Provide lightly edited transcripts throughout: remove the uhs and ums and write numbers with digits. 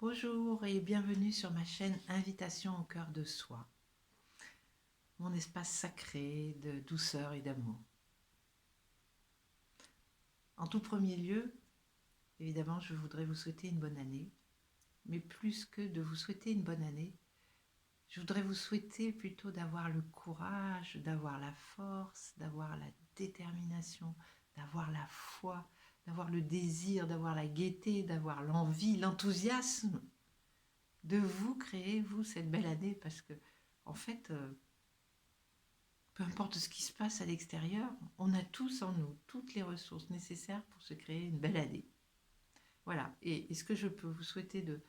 Bonjour et bienvenue sur ma chaîne Invitation au cœur de soi, mon espace sacré de douceur et d'amour. En tout premier lieu, évidemment, je voudrais vous souhaiter une bonne année, mais plus que de vous souhaiter une bonne année, je voudrais vous souhaiter plutôt d'avoir le courage, d'avoir la force, d'avoir la détermination, d'avoir la foi, d'avoir le désir, d'avoir la gaieté, d'avoir l'envie, l'enthousiasme de vous créer, vous, cette belle année, parce que, en fait, peu importe ce qui se passe à l'extérieur, on a tous en nous toutes les ressources nécessaires pour se créer une belle année. Voilà, et ce que je peux vous souhaiter de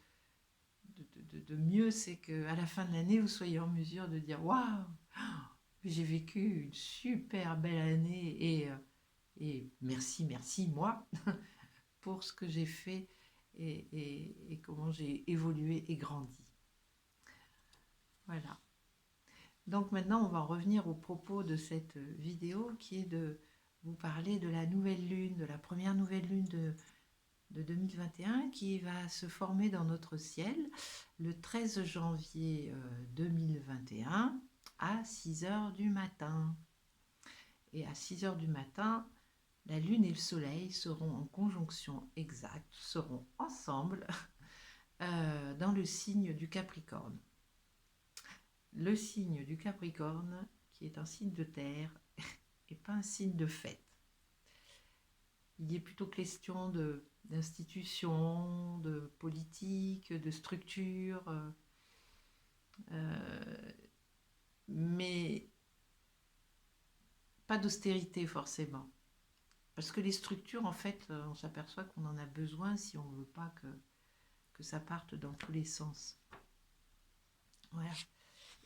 mieux, c'est qu'à la fin de l'année, vous soyez en mesure de dire « Waouh, j'ai vécu une super belle année et merci, merci moi pour ce que j'ai fait et comment j'ai évolué et grandi. » Voilà. Donc maintenant, on va revenir au propos de cette vidéo qui est de vous parler de la nouvelle lune, de la première nouvelle lune de 2021 qui va se former dans notre ciel le 13 janvier 2021 à 6 heures du matin. Et à 6 heures du matin, la lune et le soleil seront en conjonction exacte, seront ensemble dans le signe du Capricorne. Le signe du Capricorne, qui est un signe de terre, et pas un signe de fête. Il y est plutôt question d'institutions, de politique, de structure, mais pas d'austérité forcément. Parce que les structures, en fait, on s'aperçoit qu'on en a besoin si on ne veut pas que ça parte dans tous les sens. Voilà.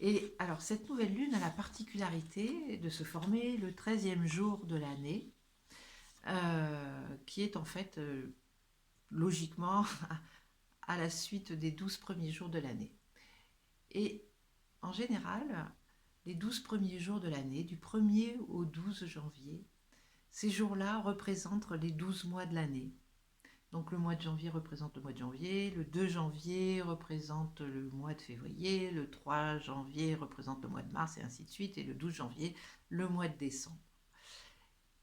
Et alors, cette nouvelle lune a la particularité de se former le 13e jour de l'année, qui est en fait logiquement à la suite des 12 premiers jours de l'année. Et en général, les 12 premiers jours de l'année, du 1er au 12 janvier, ces jours-là représentent les 12 mois de l'année. Donc le mois de janvier représente le mois de janvier, le 2 janvier représente le mois de février, le 3 janvier représente le mois de mars et ainsi de suite, et le 12 janvier, le mois de décembre.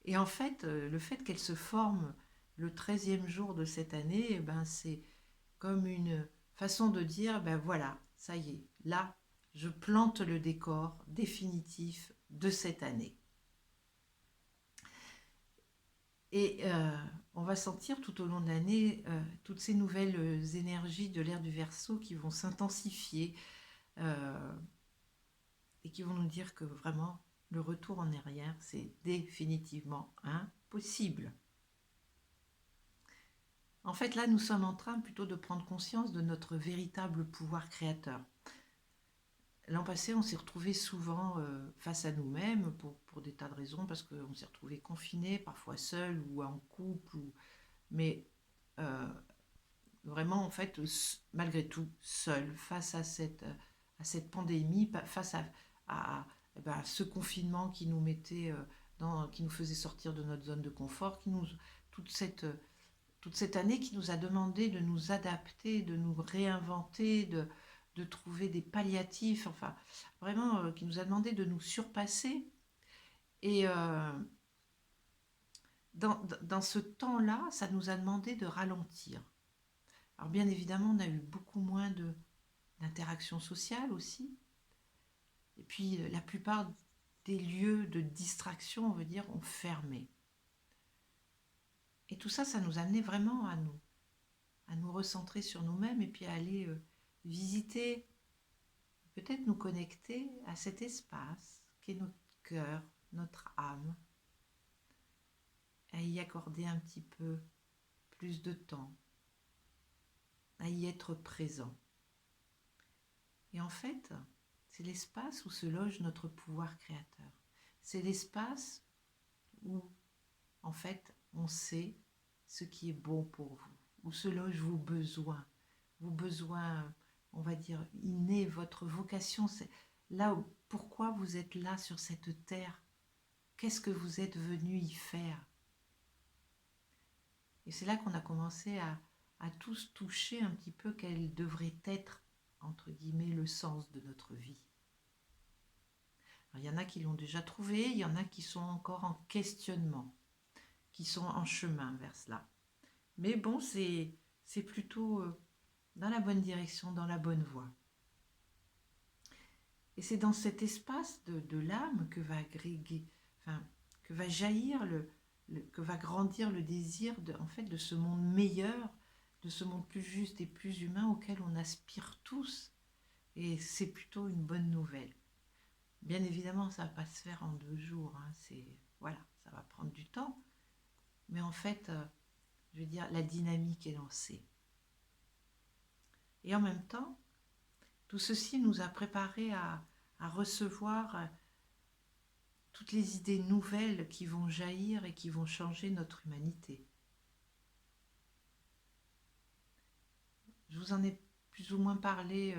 Et en fait, le fait qu'elle se forme le 13e jour de cette année, c'est comme une façon de dire, voilà, ça y est, là, je plante le décor définitif de cette année. Et on va sentir tout au long de l'année toutes ces nouvelles énergies de l'ère du Verseau qui vont s'intensifier et qui vont nous dire que vraiment, le retour en arrière, c'est définitivement impossible. En fait, là, nous sommes en train plutôt de prendre conscience de notre véritable pouvoir créateur. L'an passé, on s'est retrouvés souvent face à nous-mêmes pour des tas de raisons, parce qu'on s'est retrouvés confinés, parfois seuls ou en couple, mais vraiment, en fait, malgré tout, seuls, face à cette pandémie, face à ce confinement qui nous mettait, qui nous faisait sortir de notre zone de confort, toute cette année qui nous a demandé de nous adapter, de nous réinventer, de trouver des palliatifs, enfin, vraiment, qui nous a demandé de nous surpasser. Et dans ce temps-là, ça nous a demandé de ralentir. Alors bien évidemment, on a eu beaucoup moins d'interactions sociales aussi. Et puis, la plupart des lieux de distraction, on veut dire, ont fermé. Et tout ça, ça nous a amené vraiment à nous recentrer sur nous-mêmes et puis à aller visiter, peut-être nous connecter à cet espace qui est notre cœur, notre âme, à y accorder un petit peu plus de temps, à y être présent. Et en fait, c'est l'espace où se loge notre pouvoir créateur. C'est l'espace où, en fait, on sait ce qui est bon pour vous, où se logent vos besoins, on va dire, innés, votre vocation, c'est là où, pourquoi vous êtes là sur cette terre, qu'est-ce que vous êtes venu y faire. Et c'est là qu'on a commencé à tous toucher un petit peu quel devrait être, entre guillemets, le sens de notre vie. Alors, il y en a qui l'ont déjà trouvé, il y en a qui sont encore en questionnement, qui sont en chemin vers cela. Mais bon, c'est plutôt dans la bonne direction, dans la bonne voie. Et c'est dans cet espace de l'âme que va agréger, que va jaillir, que va grandir le désir en fait, de ce monde meilleur, de ce monde plus juste et plus humain auquel on aspire tous. Et c'est plutôt une bonne nouvelle. Bien évidemment, ça ne va pas se faire en 2 jours. Hein, voilà, ça va prendre du temps. Mais en fait, je veux dire, la dynamique est lancée. Et en même temps, tout ceci nous a préparés à recevoir toutes les idées nouvelles qui vont jaillir et qui vont changer notre humanité. Je vous en ai plus ou moins parlé,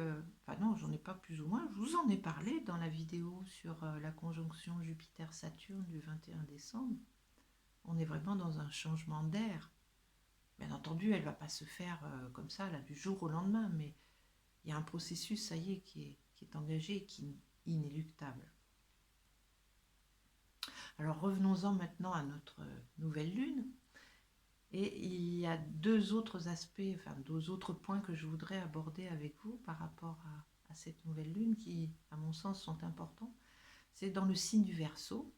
non, j'en ai pas plus ou moins, je vous en ai parlé dans la vidéo sur la conjonction Jupiter-Saturne du 21 décembre. On est vraiment dans un changement d'air. Bien entendu, elle ne va pas se faire comme ça, là, du jour au lendemain, mais il y a un processus, ça y est, qui est engagé et qui est inéluctable. Alors revenons-en maintenant à notre nouvelle lune. Et il y a 2 autres aspects, 2 autres points que je voudrais aborder avec vous par rapport à cette nouvelle lune qui, à mon sens, sont importants. C'est dans le signe du Verseau.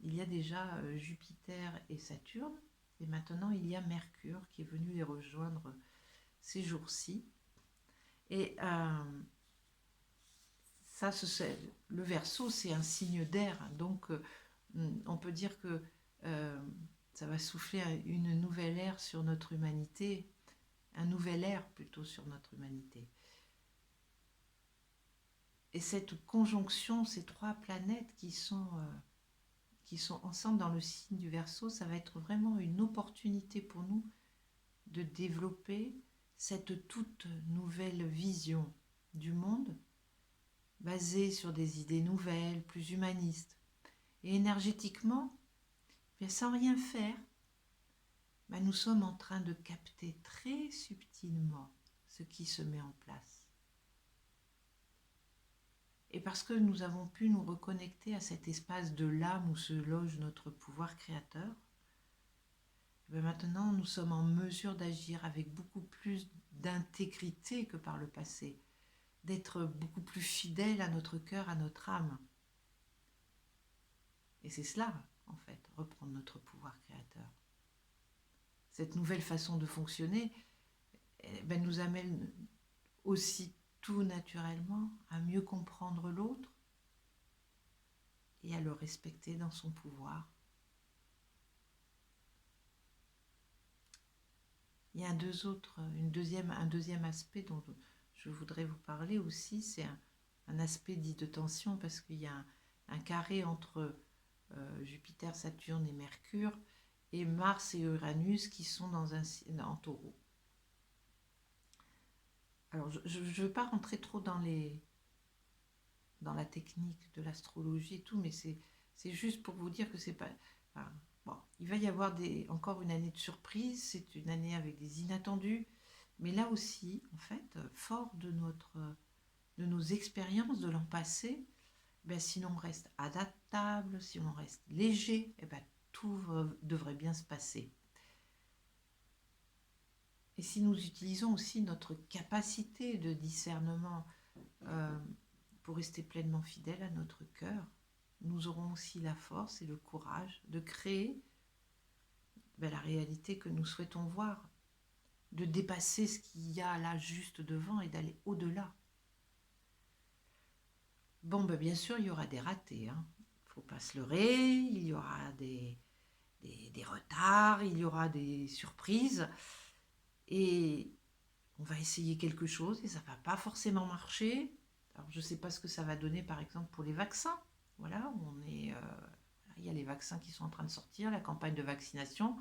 Il y a déjà Jupiter et Saturne. Et maintenant, il y a Mercure qui est venu les rejoindre ces jours-ci. Et le Verseau, c'est un signe d'air. Donc, on peut dire que ça va souffler une nouvelle ère sur notre humanité, un nouvel ère plutôt sur notre humanité. Et cette conjonction, ces 3 planètes qui sont ensemble dans le signe du Verseau, ça va être vraiment une opportunité pour nous de développer cette toute nouvelle vision du monde basée sur des idées nouvelles, plus humanistes. Et énergétiquement, bien sans rien faire, nous sommes en train de capter très subtilement ce qui se met en place. Et parce que nous avons pu nous reconnecter à cet espace de l'âme où se loge notre pouvoir créateur, maintenant nous sommes en mesure d'agir avec beaucoup plus d'intégrité que par le passé, d'être beaucoup plus fidèles à notre cœur, à notre âme. Et c'est cela, en fait, reprendre notre pouvoir créateur. Cette nouvelle façon de fonctionner nous amène aussi tout naturellement à mieux comprendre l'autre et à le respecter dans son pouvoir. Il y a un deuxième aspect dont je voudrais vous parler aussi, c'est un aspect dit de tension parce qu'il y a un carré entre Jupiter, Saturne et Mercure et Mars et Uranus qui sont en Taureau. Alors je ne veux pas rentrer trop dans la technique de l'astrologie et tout, mais c'est juste pour vous dire que c'est pas... il va y avoir encore une année de surprise, c'est une année avec des inattendus, mais là aussi, en fait, fort de nos expériences de l'an passé, si l'on reste adaptable, si l'on reste léger, tout devrait bien se passer. Et si nous utilisons aussi notre capacité de discernement pour rester pleinement fidèles à notre cœur, nous aurons aussi la force et le courage de créer la réalité que nous souhaitons voir, de dépasser ce qu'il y a là juste devant et d'aller au-delà. Bon, bien sûr, il y aura des ratés, il ne faut pas se leurrer, il y aura des retards, il y aura des surprises, et on va essayer quelque chose et ça ne va pas forcément marcher. Alors, je ne sais pas ce que ça va donner, par exemple, pour les vaccins. Voilà, il y a les vaccins qui sont en train de sortir, la campagne de vaccination.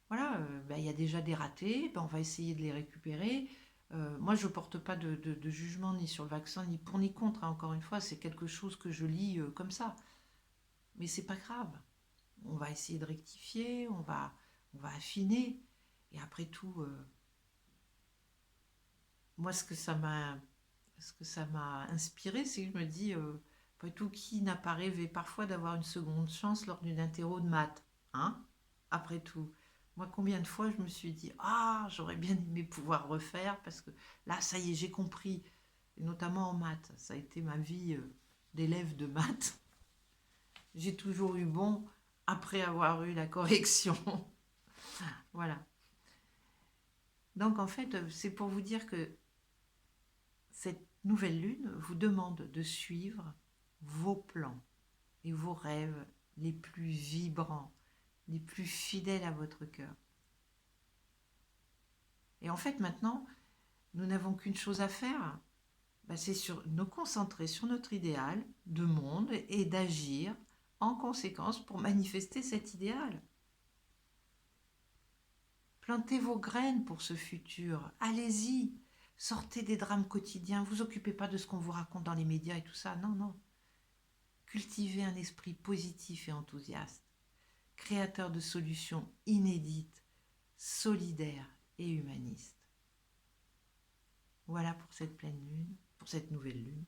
Voilà, il y a déjà des ratés, on va essayer de les récupérer. Moi, je ne porte pas de jugement ni sur le vaccin, ni pour ni contre. Encore une fois, c'est quelque chose que je lis comme ça. Mais c'est pas grave. On va essayer de rectifier, on va affiner. Et après tout, moi, ce que ça m'a inspiré, c'est que je me dis, après tout, qui n'a pas rêvé parfois d'avoir une seconde chance lors d'une interro de maths, hein? Après tout, moi, combien de fois je me suis dit, ah, j'aurais bien aimé pouvoir refaire parce que là, ça y est, j'ai compris, et notamment en maths, ça a été ma vie d'élève de maths. J'ai toujours eu bon après avoir eu la correction. Voilà. Donc en fait, c'est pour vous dire que cette nouvelle lune vous demande de suivre vos plans et vos rêves les plus vibrants, les plus fidèles à votre cœur. Et en fait, maintenant, nous n'avons qu'une chose à faire, c'est nous concentrer sur notre idéal de monde et d'agir en conséquence pour manifester cet idéal. Plantez vos graines pour ce futur. Allez-y. Sortez des drames quotidiens. Vous occupez pas de ce qu'on vous raconte dans les médias et tout ça. Non, non. Cultivez un esprit positif et enthousiaste, créateur de solutions inédites, solidaires et humanistes. Voilà pour cette pleine lune, pour cette nouvelle lune.